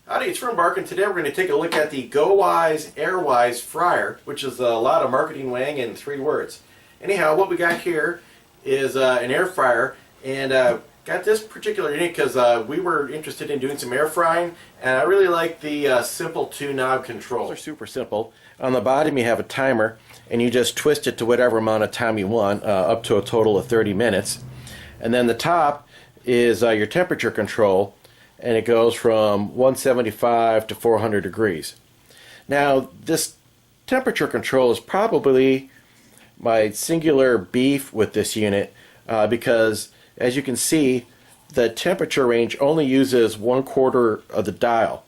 Howdy, it's from Mark, and today we're going to take a look at the GoWISE AirWise fryer, which is a lot of marketing weighing in 3 words. Anyhow, what we got here is an air fryer, and got this particular unit because we were interested in doing some air frying, and I really like the simple 2-knob control. They're super simple. On the bottom you have a timer, and you just twist it to whatever amount of time you want, up to a total of 30 minutes. And then the top is your temperature control, and it goes from 175 to 400 degrees. Now, this temperature control is probably my singular beef with this unit because, as you can see, the temperature range only uses 1/4 of the dial.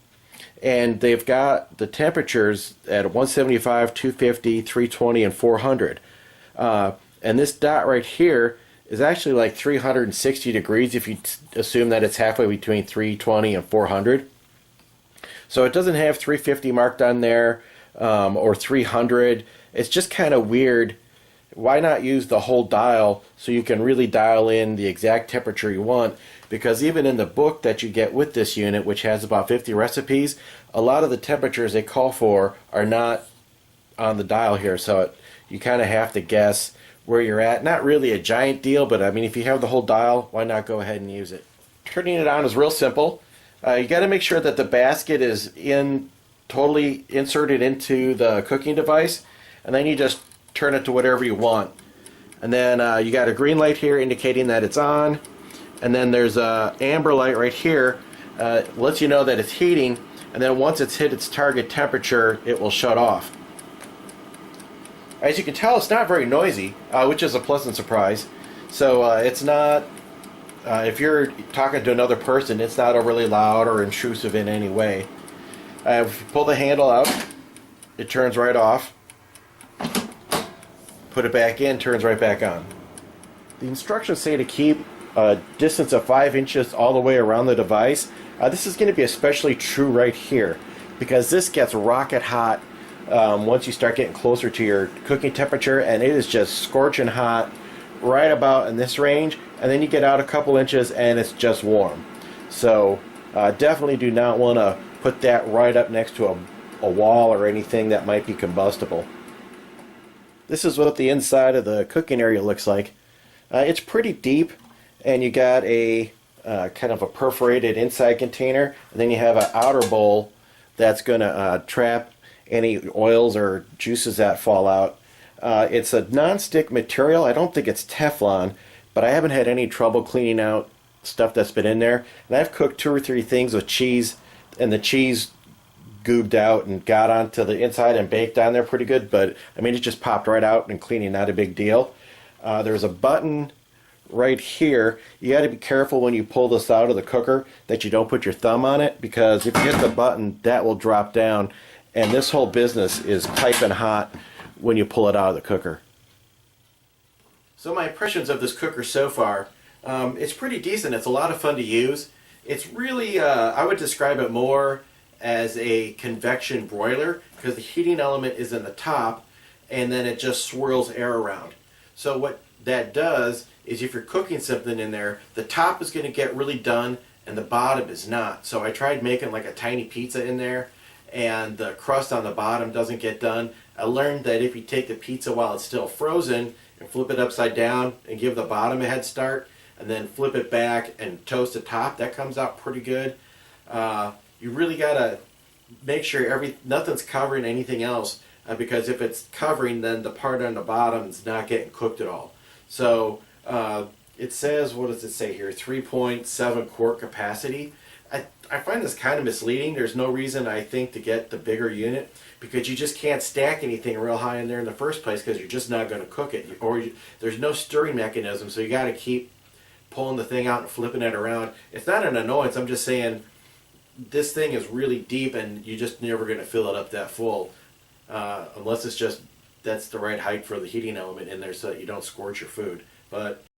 And they've got the temperatures at 175, 250, 320, and 400. And this dot right here is actually like 360 degrees if you assume that it's halfway between 320 and 400. So it doesn't have 350 marked on there or 300. It's just kind of weird. Why not use the whole dial so you can really dial in the exact temperature you want? Because even in the book that you get with this unit, which has about 50 recipes, a lot of the temperatures they call for are not on the dial here. So you kind of have to guess where you're at. Not really a giant deal, but I mean, if you have the whole dial, why not go ahead and use it? Turning it on is real simple. You got to make sure that the basket is totally inserted into the cooking device, and then you just turn it to whatever you want. And then you got a green light here indicating that it's on, and then there's a amber light right here, lets you know that it's heating, and then once it's hit its target temperature, it will shut off. As you can tell, it's not very noisy, which is a pleasant surprise. So it's not, if you're talking to another person, it's not overly loud or intrusive in any way. If you pull the handle out, it turns right off. Put it back in, turns right back on. The instructions say to keep a distance of 5 inches all the way around the device. This is going to be especially true right here because this gets rocket hot once you start getting closer to your cooking temperature, and it is just scorching hot right about in this range, and then you get out a couple inches and it's just warm. So definitely do not want to put that right up next to a wall or anything that might be combustible. This is what the inside of the cooking area looks like. It's pretty deep, and you got a kind of a perforated inside container, and then you have an outer bowl that's going to trap any oils or juices that fall out. It's a non-stick material. I don't think it's Teflon, but I haven't had any trouble cleaning out stuff that's been in there. And I've cooked 2 or 3 things with cheese, and the cheese goobed out and got onto the inside and baked on there pretty good, but I mean, it just popped right out, and cleaning, not a big deal. There's a button right here. You got to be careful when you pull this out of the cooker that you don't put your thumb on it, because if you hit the button, that will drop down, and this whole business is piping hot when you pull it out of the cooker. So my impressions of this cooker so far, it's pretty decent. It's a lot of fun to use. It's really, I would describe it more as a convection broiler, because the heating element is in the top, and then it just swirls air around. So what that does is, if you're cooking something in there, the top is going to get really done and the bottom is not. So I tried making like a tiny pizza in there, and the crust on the bottom doesn't get done. I learned that if you take the pizza while it's still frozen and flip it upside down and give the bottom a head start, and then flip it back and toast the top, that comes out pretty good. You really got to make sure nothing's covering anything else, because if it's covering, then the part on the bottom is not getting cooked at all. So it says, what does it say here, 3.7 quart capacity. I find this kind of misleading. There's no reason, I think, to get the bigger unit, because you just can't stack anything real high in there in the first place, because you're just not going to cook it, or there's no stirring mechanism, so you got to keep pulling the thing out and flipping it around. It's not an annoyance. I'm just saying this thing is really deep, and you're just never going to fill it up that full, unless it's just that's the right height for the heating element in there so that you don't scorch your food. But